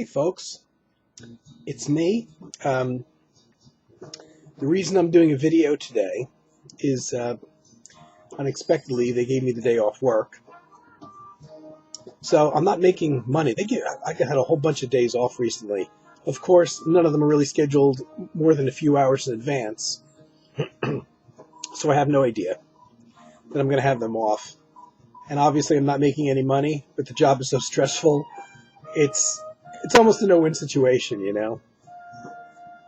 Hey folks, it's me. The reason I'm doing a video today is unexpectedly they gave me the day off work. So I'm not making money. I had a whole bunch of days off recently. Of course, none of them are really scheduled more than a few hours in advance. So I have no idea that I'm going to have them off. And obviously I'm not making any money, but the job is so stressful. It's almost a no-win situation, you know.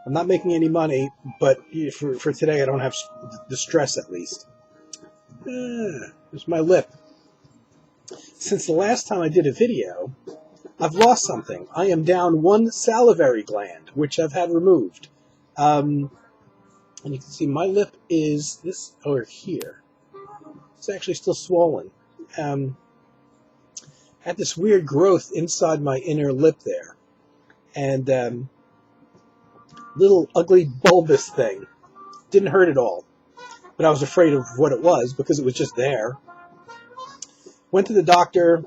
I'm not making any money, but for today I don't have the stress at least. There's my lip. Since the last time I did a video, I've lost something. I am down one salivary gland, which I've had removed. And you can see my lip is this over here. It's actually still swollen. I had this weird growth inside my inner lip there. And little ugly bulbous thing. Didn't hurt at all. But I was afraid of what it was because it was just there. Went to the doctor.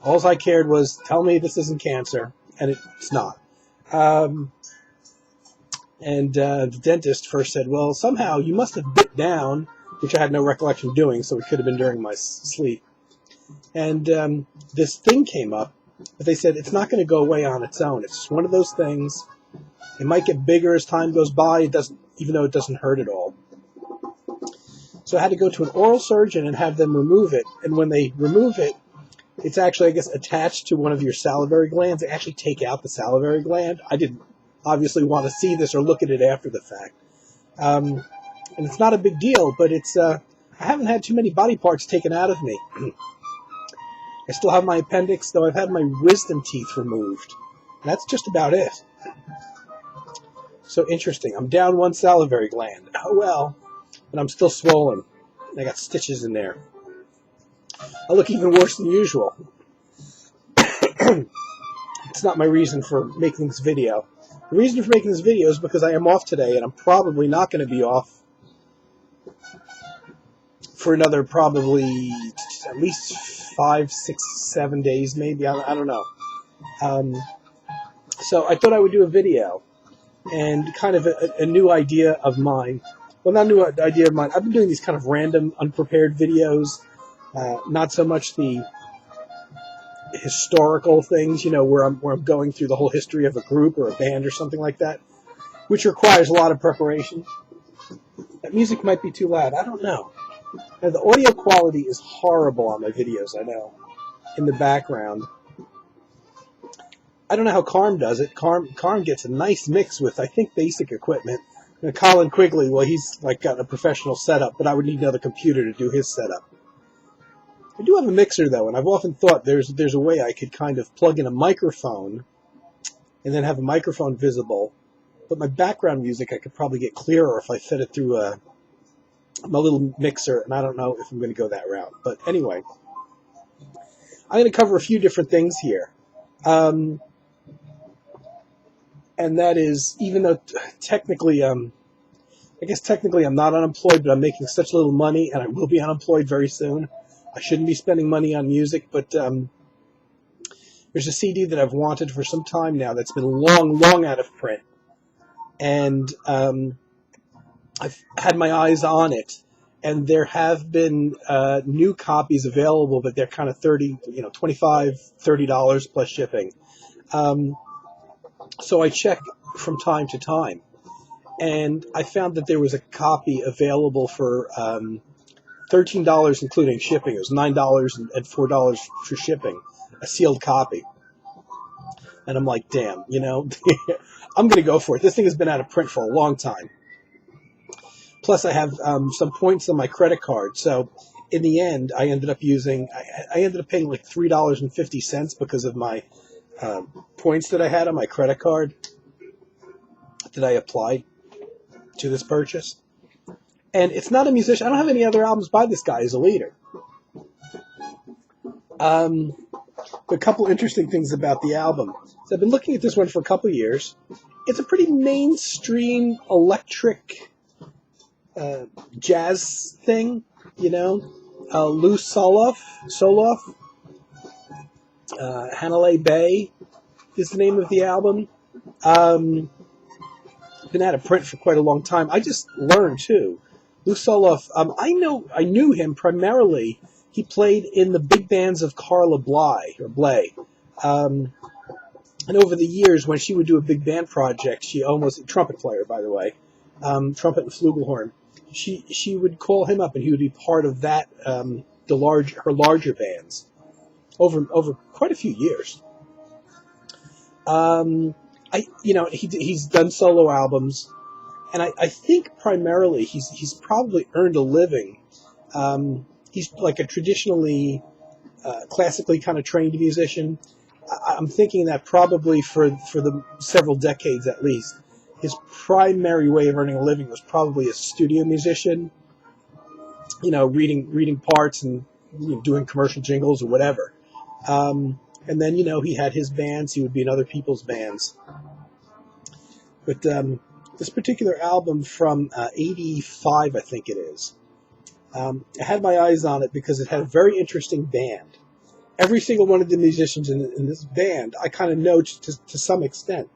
All I cared was, tell me this isn't cancer. And it's not. The dentist first said, well, somehow you must have bit down, which I had no recollection of doing, so it could have been during my sleep. And this thing came up, but they said it's not going to go away on its own. It's just one of those things. It might get bigger as time goes by. It doesn't, even though it doesn't hurt at all. So I had to go to an oral surgeon and have them remove it. And when they remove it, it's actually, I guess, attached to one of your salivary glands. They actually take out the salivary gland. I didn't obviously want to see this or look at it after the fact. And it's not a big deal, but it's I haven't had too many body parts taken out of me. I still have my appendix, though I've had my wisdom teeth removed. And that's just about it. So interesting. I'm down one salivary gland. Oh well. But I'm still swollen. I got stitches in there. I look even worse than usual. It's not my reason for making this video. The reason for making this video is because I am off today, and I'm probably not going to be off for another probably at least 5, 6, 7 days, maybe. I don't know. So I thought I would do a video, and kind of a new idea of mine. Well, not a new idea of mine. I've been doing these kind of random, unprepared videos. Not so much the historical things, you know, where I'm going through the whole history of a group or a band or something like that, which requires a lot of preparation. That music might be too loud. I don't know. Now, the audio quality is horrible on my videos, I know, in the background. I don't know how Carm does it. Carm gets a nice mix with, I think, basic equipment. And Colin Quigley, well, he's like got a professional setup, but I would need another computer to do his setup. I do have a mixer, though, and I've often thought there's a way I could kind of plug in a microphone and then have a microphone visible. But my background music I could probably get clearer if I fed it through my little mixer, and I don't know if I'm going to go that route. But anyway, I'm going to cover a few different things here. And that is, even though technically, I guess technically I'm not unemployed, but I'm making such little money, and I will be unemployed very soon. I shouldn't be spending money on music, but there's a CD that I've wanted for some time now that's been long out of print. And I've had my eyes on it, and there have been new copies available, but they're kind of $25, $30 plus shipping. So I check from time to time, and I found that there was a copy available for $13 including shipping. It was $9 and $4 for shipping, a sealed copy. And I'm like, damn, you know, I'm going to go for it. This thing has been out of print for a long time. Plus, I have some points on my credit card. So in the end, I ended up paying like $3.50 because of my points that I had on my credit card that I applied to this purchase. And it's not a musician. I don't have any other albums by this guy as a leader. A couple interesting things about the album. So I've been looking at this one for a couple years. It's a pretty mainstream electric jazz thing, you know. Lou Soloff, Hanalei Bay, is the name of the album. Been out of print for quite a long time. I just learned too. Lou Soloff. I knew him primarily. He played in the big bands of Carla Bley. And over the years, when she would do a big band project, she almost trumpet player, by the way, trumpet and flugelhorn. She would call him up, and he would be part of that her larger bands over quite a few years. He's done solo albums, and I think primarily he's probably earned a living. He's like a traditionally classically kind of trained musician. I'm thinking that probably for the several decades at least, his primary way of earning a living was probably as a studio musician. Reading parts and doing commercial jingles or whatever. And then he had his bands. He would be in other people's bands. But this particular album from '85, I think it is. I had my eyes on it because it had a very interesting band. Every single one of the musicians in this band, I kind of know to some extent.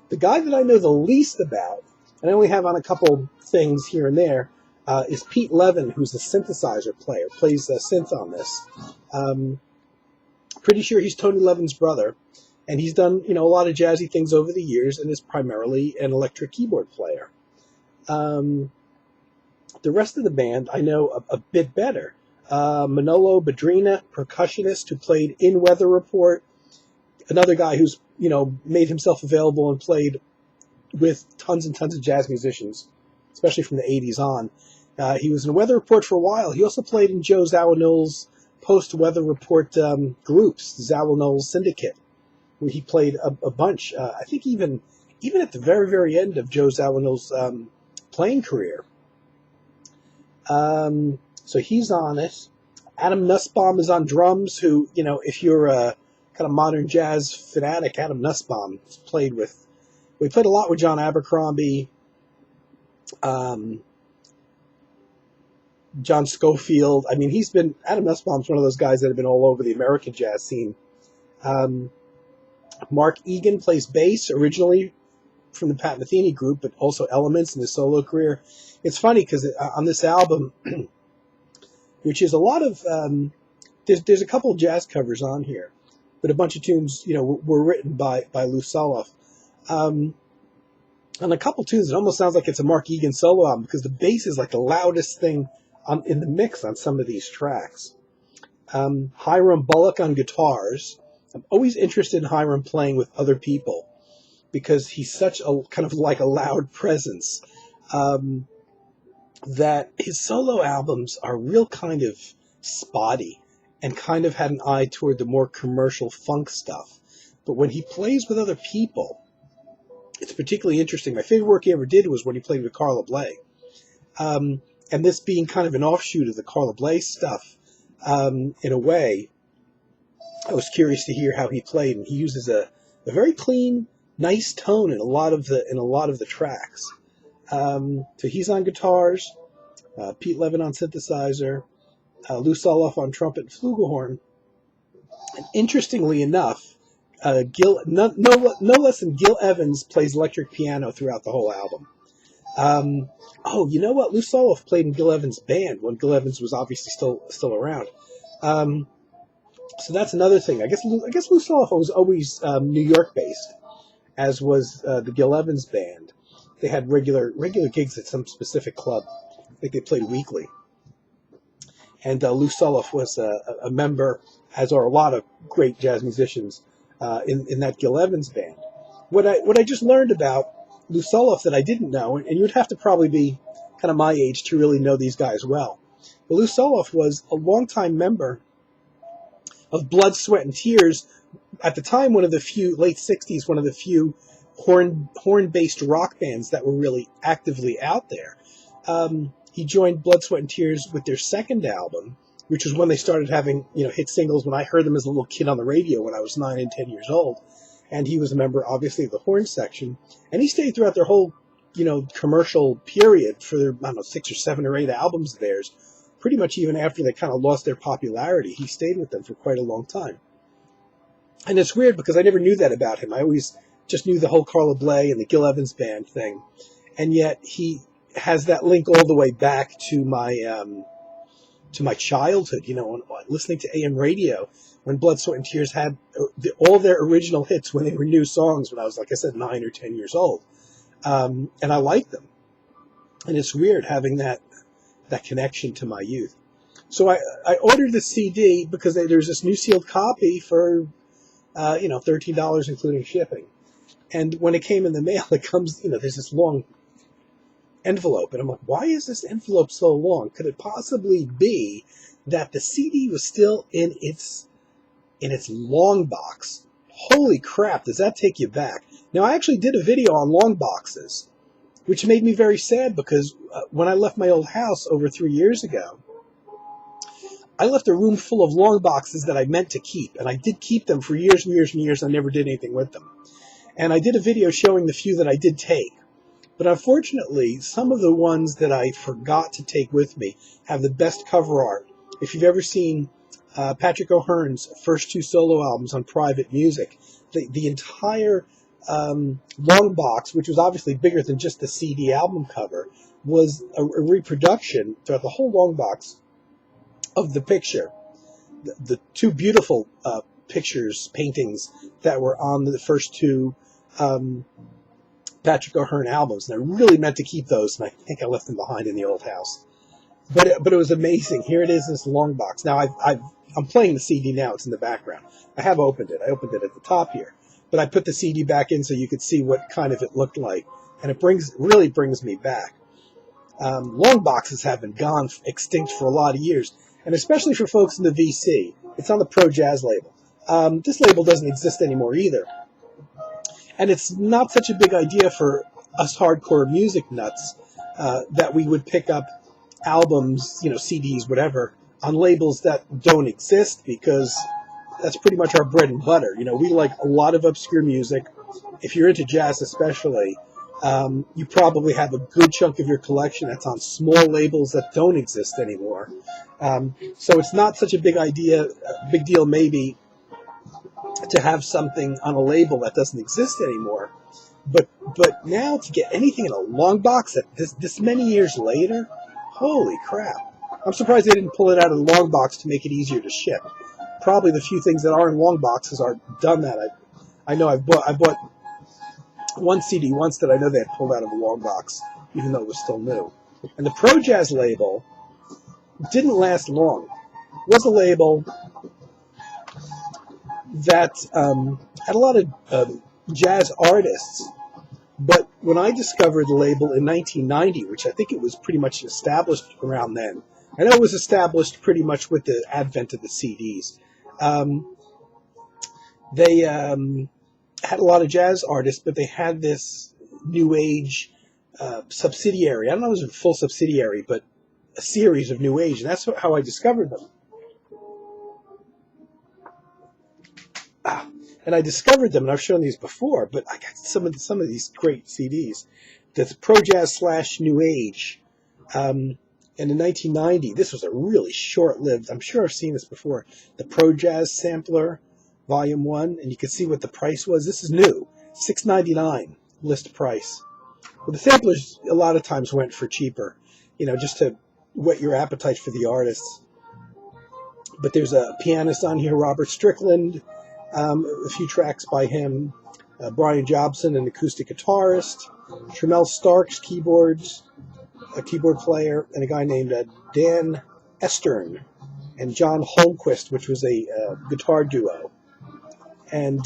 The guy that I know the least about, and I only have on a couple things here and there, is Pete Levin, who's a synthesizer player, plays synth on this. Pretty sure he's Tony Levin's brother, and he's done a lot of jazzy things over the years, and is primarily an electric keyboard player. The rest of the band I know a bit better. Manolo Badrina, percussionist who played in Weather Report. Another guy who's, made himself available and played with tons and tons of jazz musicians, especially from the 80s on. He was in Weather Report for a while. He also played in Joe Zawinul's post-Weather Report groups, Zawinul Syndicate, where he played a bunch. I think even at the very, very end of Joe Zawinul's playing career. So he's on it. Adam Nussbaum is on drums, who, if you're a kind of modern jazz fanatic, Adam Nussbaum we played a lot with John Abercrombie, John Schofield. I mean, Adam Nussbaum's one of those guys that have been all over the American jazz scene. Mark Egan plays bass, originally from the Pat Metheny group, but also elements in his solo career. It's funny because on this album, which is a lot of, there's a couple of jazz covers on here, but a bunch of tunes, were written by Lou Soloff. On a couple tunes, it almost sounds like it's a Mark Egan solo album because the bass is like the loudest thing in the mix on some of these tracks. Hiram Bullock on guitars. I'm always interested in Hiram playing with other people because he's such a kind of like a loud presence. That his solo albums are real kind of spotty and kind of had an eye toward the more commercial funk stuff. But when he plays with other people, it's particularly interesting. My favorite work he ever did was when he played with Carla Bley. And this being kind of an offshoot of the Carla Bley stuff, in a way, I was curious to hear how he played. And he uses a very clean, nice tone in a lot of the tracks. So he's on guitars, Pete Levin on synthesizer, Lou Soloff on trumpet and flugelhorn. And interestingly enough, no less than Gil Evans plays electric piano throughout the whole album. You know what? Lou Soloff played in Gil Evans' band when Gil Evans was obviously still around. So that's another thing. I guess Lou Soloff was always New York based, as was the Gil Evans band. They had regular gigs at some specific club. I think they played weekly. And Lou Soloff was a member, as are a lot of great jazz musicians, in that Gil Evans band. What I just learned about Lou Soloff that I didn't know, and you'd have to probably be kind of my age to really know these guys well. But Lou Soloff was a longtime member of Blood, Sweat, and Tears. At the time, late 60s, one of the few horn-based rock bands that were really actively out there. He joined Blood, Sweat, and Tears with their second album, which was when they started having hit singles. When I heard them as a little kid on the radio when I was 9 and 10 years old, and he was a member, obviously, of the horn section, and he stayed throughout their whole commercial period for their 6 or 7 or 8 albums of theirs. Pretty much even after they kind of lost their popularity, he stayed with them for quite a long time. And it's weird because I never knew that about him. I always just knew the whole Carla Bley and the Gil Evans Band thing. And yet he has that link all the way back to my childhood, listening to AM radio when Blood, Sweat, and Tears had all their original hits when they were new songs when I was, like I said, 9 or 10 years old. And I liked them. And it's weird having that connection to my youth. So I ordered the CD because there's this new sealed copy for, $13 including shipping. And when it came in the mail, it comes, there's this long envelope. And I'm like, why is this envelope so long? Could it possibly be that the CD was still in its long box? Holy crap, does that take you back? Now, I actually did a video on long boxes, which made me very sad because when I left my old house over 3 years ago, I left a room full of long boxes that I meant to keep. And I did keep them for years and years and years. I never did anything with them. And I did a video showing the few that I did take. But unfortunately, some of the ones that I forgot to take with me have the best cover art. If you've ever seen Patrick O'Hearn's first 2 solo albums on Private Music, the entire long box, which was obviously bigger than just the CD album cover, was a reproduction throughout the whole long box of the picture. The 2 beautiful paintings that were on the first 2 Patrick O'Hearn albums, and I really meant to keep those, and I think I left them behind in the old house. But it was amazing. Here it is, this long box. Now I'm playing the CD now. It's in the background. I have opened it. I opened it at the top here, but I put the CD back in so you could see what kind of it looked like, and it really brings me back. Long boxes have been gone extinct for a lot of years, and especially for folks in the VC. It's on the Pro Jazz label. This label doesn't exist anymore either. And it's not such a big idea for us hardcore music nuts that we would pick up albums, CDs, whatever, on labels that don't exist, because that's pretty much our bread and butter. We like a lot of obscure music. If you're into jazz especially, you probably have a good chunk of your collection that's on small labels that don't exist anymore. So it's not such a big deal maybe, to have something on a label that doesn't exist anymore. But now to get anything in a long box at this many years later, holy crap. I'm surprised they didn't pull it out of the long box to make it easier to ship. Probably the few things that are in long boxes are done that. I know I bought one CD once that I know they had pulled out of a long box, even though it was still new. And the Pro Jazz label didn't last long. It was a label that had a lot of jazz artists, but when I discovered the label in 1990, which I think it was pretty much established around then, I know it was established pretty much with the advent of the CDs. They had a lot of jazz artists, but they had this new age subsidiary. I don't know if it was a full subsidiary, but a series of new age, and that's how I discovered them. And I discovered them, and I've shown these before, but I got some of these great CDs. That's Pro Jazz / New Age. And in 1990, this was a really short-lived, I'm sure I've seen this before, the Pro Jazz Sampler, Volume 1, and you can see what the price was. This is new, $6.99 list price. Well, the samplers a lot of times went for cheaper, just to whet your appetite for the artists. But there's a pianist on here, Robert Strickland, a few tracks by him, Brian Jobson, an acoustic guitarist, Tremel Starks, keyboards, a keyboard player, and a guy named Dan Estern, and John Holmquist, which was a guitar duo. And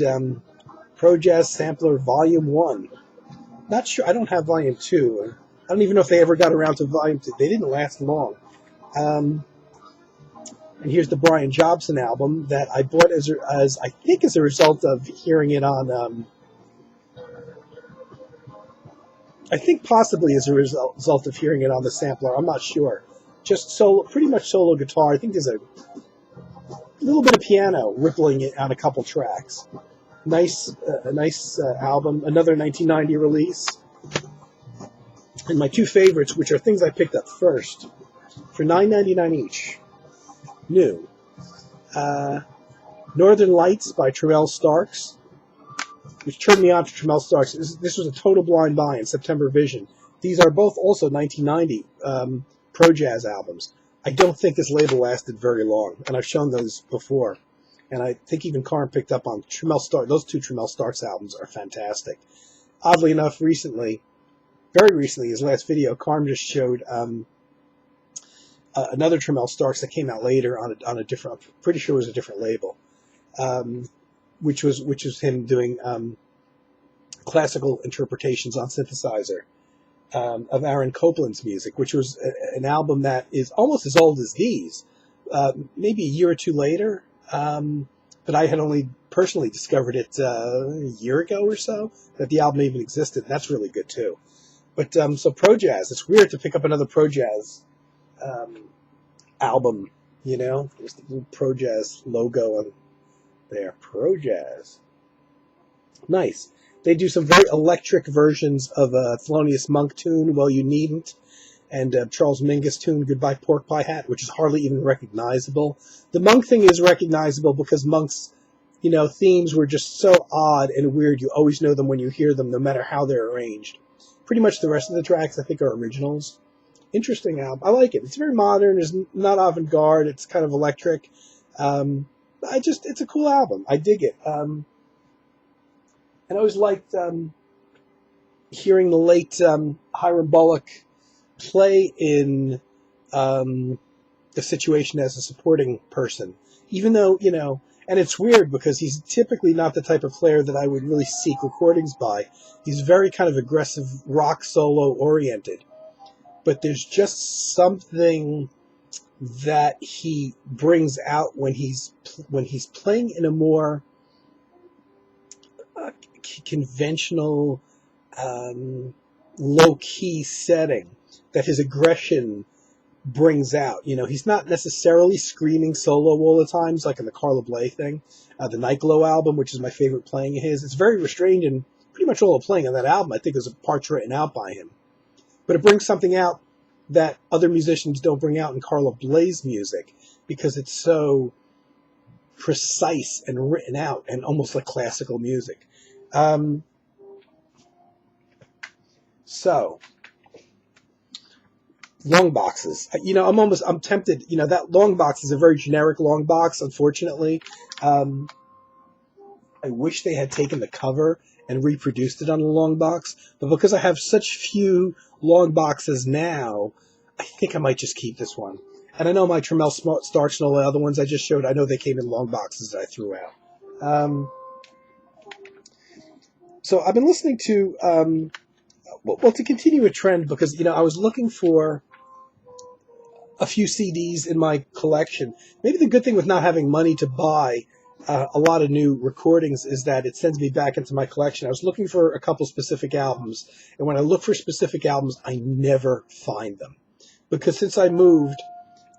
Pro Jazz Sampler Volume 1. Not sure, I don't have Volume 2. I don't even know if they ever got around to Volume 2. They didn't last long. And here's the Brian Jobson album that I bought as I think as a result of hearing it on, I think possibly as a result of hearing it on the sampler. I'm not sure. Just pretty much solo guitar. I think there's a little bit of piano rippling it on a couple tracks. A nice album. Another 1990 release. And my 2 favorites, which are things I picked up first, for $9.99 each. New. Northern Lights by Tremel Starks, which turned me on to Tremel Starks. This was a total blind buy in September Vision. These are both also 1990 Pro Jazz albums. I don't think this label lasted very long, and I've shown those before. And I think even Carm picked up on Tremel Starks. Those two Tremel Starks albums are fantastic. Oddly enough, very recently, his last video, Carm just showed another Tremel Starks that came out later on a different, I'm pretty sure it was a different label, which was him doing classical interpretations on synthesizer of Aaron Copland's music, which was an album that is almost as old as these, maybe a year or two later. But I had only personally discovered it a year ago or so, that the album even existed. That's really good too. But so Pro Jazz, it's weird to pick up another Pro Jazz album, you know? There's the little Pro Jazz logo on there. Pro Jazz. Nice. They do some very electric versions of a Thelonious Monk tune, Well You Needn't, and Charles Mingus tune, Goodbye Pork Pie Hat, which is hardly even recognizable. The Monk thing is recognizable because Monk's, themes were just so odd and weird. You always know them when you hear them, no matter how they're arranged. Pretty much the rest of the tracks, I think, are originals. Interesting album. I like it. It's very modern. It's not avant-garde. It's kind of electric. It's a cool album. I dig it. And I always liked hearing the late Hiram Bullock play in The Situation as a supporting person. Even though, and it's weird because he's typically not the type of player that I would really seek recordings by. He's very kind of aggressive, rock solo oriented. But there's just something that he brings out when he's playing in a more conventional, low-key setting, that his aggression brings out. He's not necessarily screaming solo all the times, like in the Carla Bley thing. The Nightglow album, which is my favorite playing of his, it's very restrained, and pretty much all the playing on that album, I think, is parts written out by him. But it brings something out that other musicians don't bring out in Carla Bley's music, because it's so precise and written out and almost like classical music. So, long boxes. I'm tempted. That long box is a very generic long box, unfortunately. I wish they had taken the cover and reproduced it on a long box, but because I have such few long boxes now, I think I might just keep this one. And I know my Tremel Starks and all the other ones I just showed, I know they came in long boxes that I threw out. So I've been listening to, to continue a trend, because, I was looking for a few CDs in my collection. Maybe the good thing with not having money to buy a lot of new recordings is that it sends me back into my collection. I was looking for a couple specific albums, and when I look for specific albums, I never find them. Because since I moved,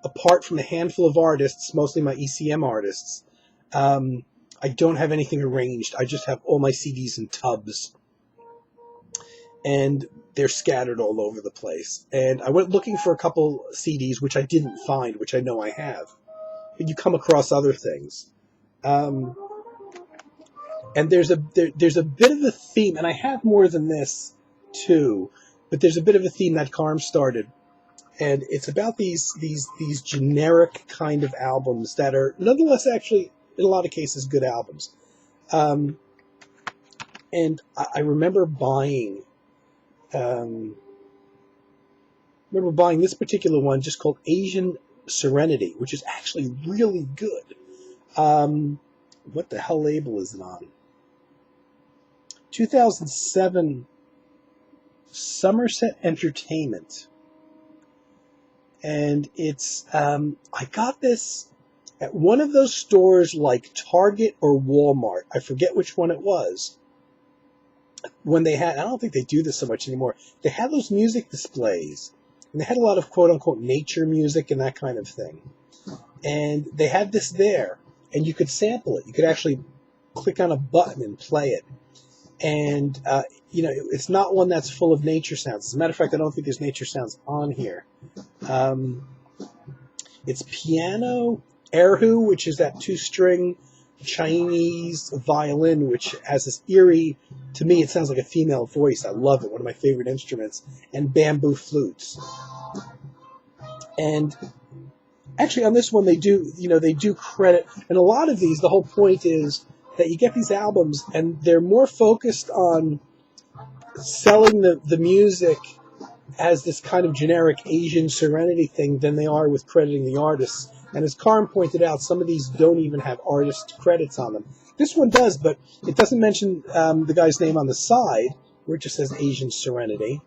apart from a handful of artists, mostly my ECM artists, I don't have anything arranged. I just have all my CDs in tubs. And they're scattered all over the place. And I went looking for a couple CDs, which I didn't find, which I know I have. And you come across other things. And there's a bit of a theme, and I have more than this too, but there's a bit of a theme that Carm started. And it's about these generic kind of albums that are nonetheless actually, in a lot of cases, good albums. And I remember buying this particular one, just called Asian Serenity, which is actually really good. What the hell label is it on? 2007 Somerset Entertainment. And it's, I got this at one of those stores like Target or Walmart. I forget which one it was. When they had, I don't think they do this so much anymore. They had those music displays, and they had a lot of quote unquote nature music and that kind of thing. And they had this there, and you could sample it. You could actually click on a button and play it. And, it's not one that's full of nature sounds. As a matter of fact, I don't think there's nature sounds on here. It's piano, erhu, which is that 2-string Chinese violin, which has this eerie, to me, it sounds like a female voice. I love it. One of my favorite instruments. And bamboo flutes. And actually, on this one, they do credit. And a lot of these, the whole point is that you get these albums, and they're more focused on selling the music as this kind of generic Asian Serenity thing than they are with crediting the artists. And as Karin pointed out, some of these don't even have artist credits on them. This one does, but it doesn't mention the guy's name on the side, where it just says Asian Serenity.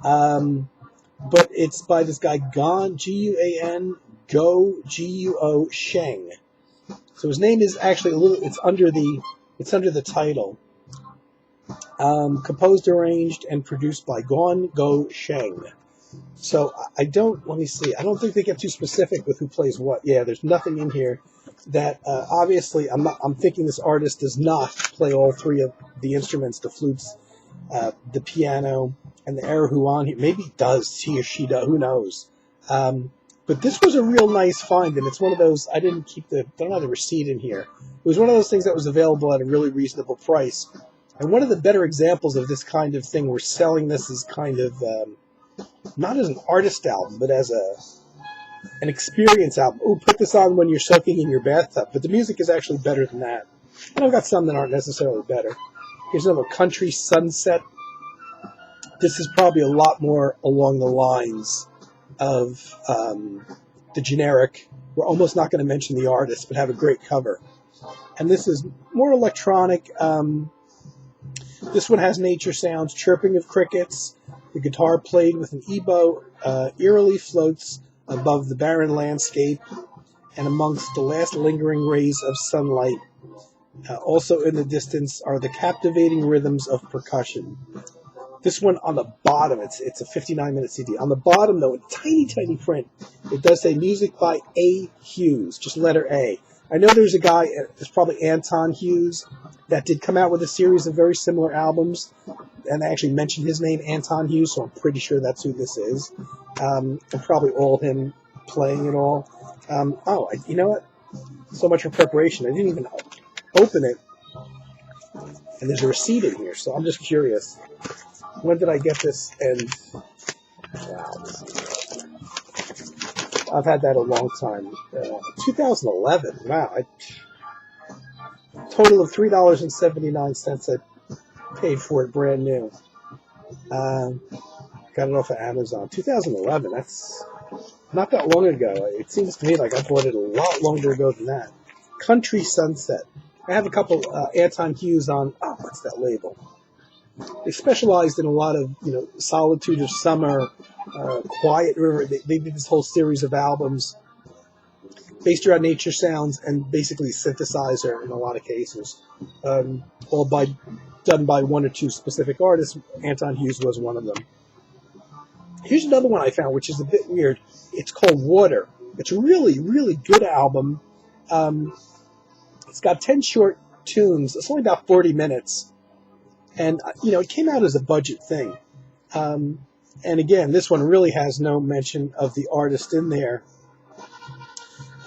But it's by this guy, Guan, G-U-A-N, Guo Sheng. So his name is actually it's under the title. Composed, arranged, and produced by Guo Sheng. So let me see. I don't think they get too specific with who plays what. Yeah, there's nothing in here that, obviously, I'm thinking this artist does not play all three of the instruments, the flutes, the piano, and the erhu on here. Maybe he does, he or she does, who knows. But this was a real nice find, and it's one of those, I don't have the receipt in here. It was one of those things that was available at a really reasonable price. And one of the better examples of this kind of thing, we're selling this as kind of, not as an artist album, but as an experience album. Oh, put this on when you're soaking in your bathtub. But the music is actually better than that. And I've got some that aren't necessarily better. Here's another, Country Sunset. This is probably a lot more along the lines of the generic. We're almost not going to mention the artist, but have a great cover. And this is more electronic. This one has nature sounds, chirping of crickets. The guitar played with an ebow eerily floats above the barren landscape and amongst the last lingering rays of sunlight. Also in the distance are the captivating rhythms of percussion. This one on the bottom, it's a 59-minute CD. On the bottom, though, in tiny, tiny print, it does say music by A. Hughes, just letter A. I know there's a guy, it's probably Anton Hughes, that did come out with a series of very similar albums, and they actually mentioned his name, Anton Hughes, so I'm pretty sure that's who this is. And probably all him playing it all. You know what? So much for preparation. I didn't even open it. And there's a receipt in here, so I'm just curious. When did I get this? And wow, I've had that a long time. 2011. Wow. Total of $3.79 I paid for it brand new. Got it off of Amazon. 2011. That's not that long ago. It seems to me like I bought it a lot longer ago than that. Country Sunset. I have a couple Anton Hughes on. Oh, what's that label? They specialized in a lot of, Solitude of Summer, Quiet River. They did this whole series of albums based around nature sounds and basically synthesizer in a lot of cases, all done by one or two specific artists. Anton Hughes was one of them. Here's another one I found, which is a bit weird. It's called Water. It's a really, really good album. It's got 10 short tunes. It's only about 40 minutes. And, it came out as a budget thing. And again, this one really has no mention of the artist in there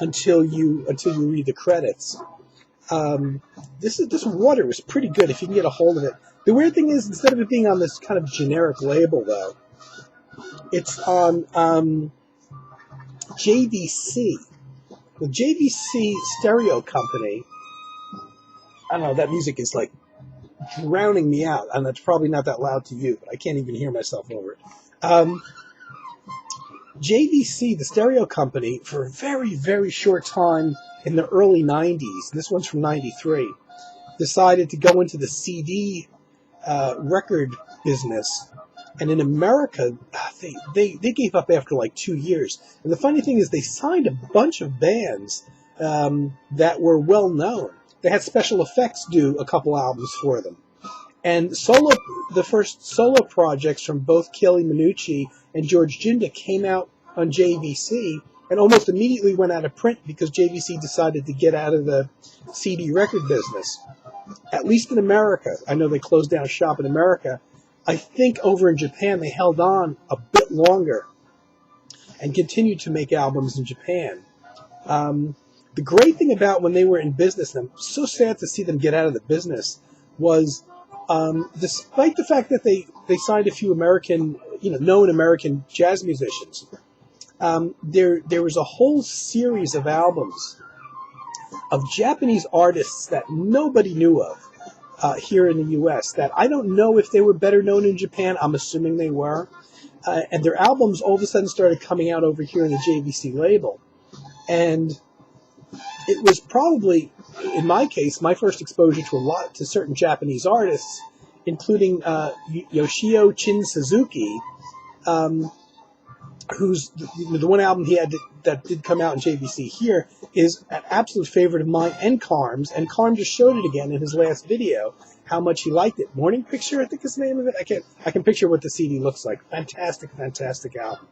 until you read the credits. This Water was pretty good if you can get a hold of it. The weird thing is, instead of it being on this kind of generic label, though, it's on JVC. The JVC Stereo Company. I don't know, that music is like drowning me out, and that's probably not that loud to you, but I can't even hear myself over it. JVC, the Stereo Company, for a very, very short time in the early 90s, this one's from 93, decided to go into the CD record business. And in America, they gave up after like 2 years. And the funny thing is, they signed a bunch of bands that were well known. They had Special Effects do a couple albums for them. And the first solo projects from both Kelly Minucci and George Jinda came out on JVC and almost immediately went out of print because JVC decided to get out of the CD record business. At least in America. I know they closed down shop in America. I think over in Japan they held on a bit longer and continued to make albums in Japan. The great thing about when they were in business, and I'm so sad to see them get out of the business, was despite the fact that they signed a few American, known American jazz musicians, there was a whole series of albums of Japanese artists that nobody knew of here in the U.S. that I don't know if they were better known in Japan. I'm assuming they were. And their albums all of a sudden started coming out over here in the JVC label. And it was probably, in my case, my first exposure to certain Japanese artists, including Yoshio Chin Suzuki, who's the one album he had that did come out in JVC here is an absolute favorite of mine and Carm's. And Carm just showed it again in his last video, how much he liked it. Morning Picture, I think is the name of it. I can picture what the CD looks like. Fantastic, fantastic album.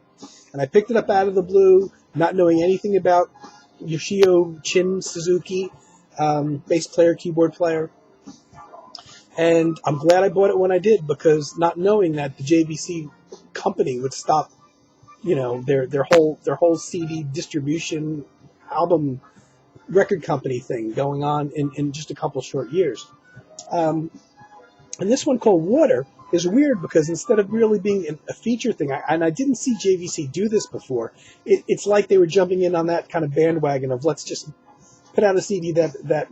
And I picked it up out of the blue, not knowing anything about Yoshio Chin Suzuki, bass player, keyboard player. And I'm glad I bought it when I did, because not knowing that the JVC company would stop, their whole CD distribution album record company thing going on in just a couple short years. And this one called Water is weird because instead of really being a feature thing, and I didn't see JVC do this before, it's like they were jumping in on that kind of bandwagon of let's just put out a CD that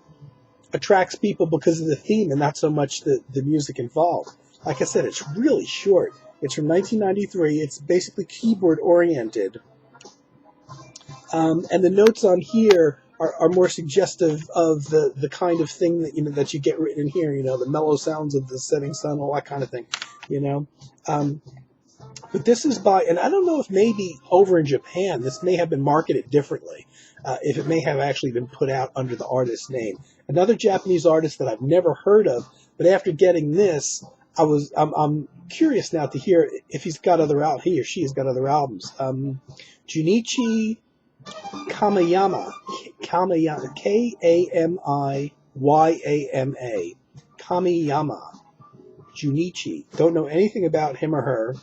attracts people because of the theme and not so much the music involved. Like I said, it's really short. It's from 1993. It's basically keyboard oriented. And the notes on here are more suggestive of the kind of thing that you get written in here, the mellow sounds of the setting sun, all that kind of thing, But this is by, and I don't know if maybe over in Japan this may have been marketed differently, if it may have actually been put out under the artist's name. Another Japanese artist that I've never heard of, but after getting this, I'm curious now to hear if he or she has got other albums. Junichi Kamiyama, Kamiyama, Kamiyama, Junichi. Don't know anything about him or her.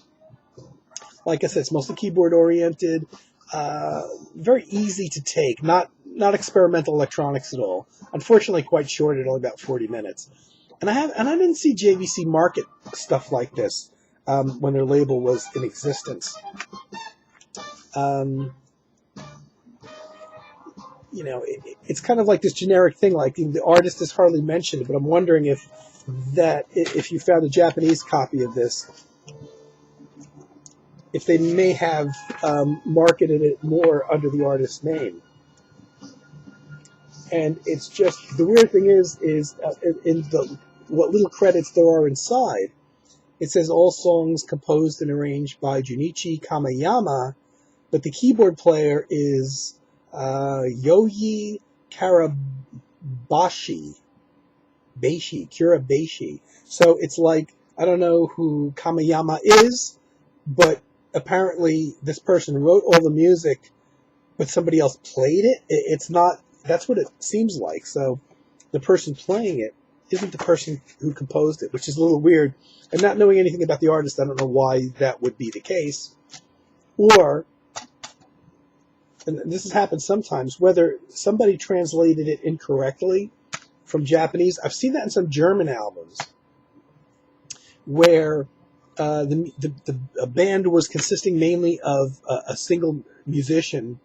Like I said, it's mostly keyboard oriented, very easy to take, not experimental electronics at all. Unfortunately, quite short, at only about 40 minutes. And I didn't see JVC market stuff like this when their label was in existence. It's kind of like this generic thing, like the artist is hardly mentioned, but I'm wondering if you found a Japanese copy of this, if they may have marketed it more under the artist's name. And it's just, the weird thing is in what little credits there are inside, it says all songs composed and arranged by Junichi Kamiyama, but the keyboard player is Yoji Kurabashi. So it's like, I don't know who Kamiyama is, but apparently this person wrote all the music, but somebody else played it. It's not, that's what it seems like. So the person playing it isn't the person who composed it, which is a little weird. And not knowing anything about the artist, I don't know why that would be the case. Or, and this has happened sometimes, whether somebody translated it incorrectly from Japanese. I've seen that in some German albums where a band was consisting mainly of a single musician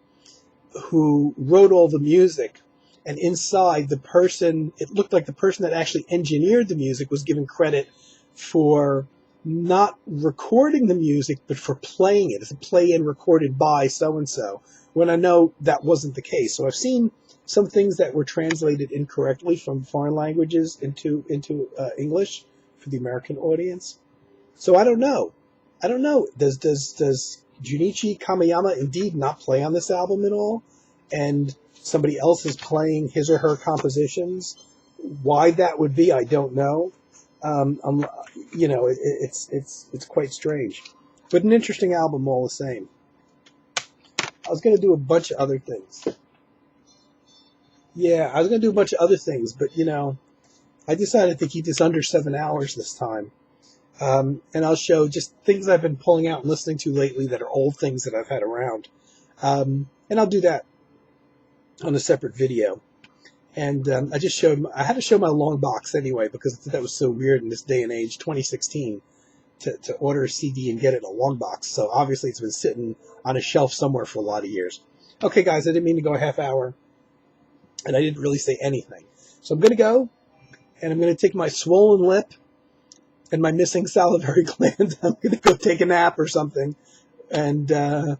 who wrote all the music, and inside it looked like the person that actually engineered the music was given credit for not recording the music, but for playing it. It's a play-in recorded by so-and-so, when I know that wasn't the case. So I've seen some things that were translated incorrectly from foreign languages into English for the American audience. So I don't know. Does Junichi Kamiyama indeed not play on this album at all? And somebody else is playing his or her compositions? Why that would be, I don't know. It's quite strange, but an interesting album all the same. I was going to do a bunch of other things. But I decided to keep this under 7 hours this time. And I'll show just things I've been pulling out and listening to lately that are old things that I've had around. And I'll do that. on a separate video. And I had to show my long box anyway, because that was so weird in this day and age, 2016, to order a CD and get it in a long box. So obviously it's been sitting on a shelf somewhere for a lot of years. Okay, guys, I didn't mean to go a half hour, and I didn't really say anything. So I'm going to go, and I'm going to take my swollen lip and my missing salivary gland. I'm going to go take a nap or something, and hope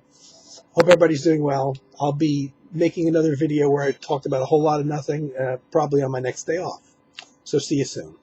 everybody's doing well. I'll be making another video where I talked about a whole lot of nothing, probably on my next day off. So see you soon.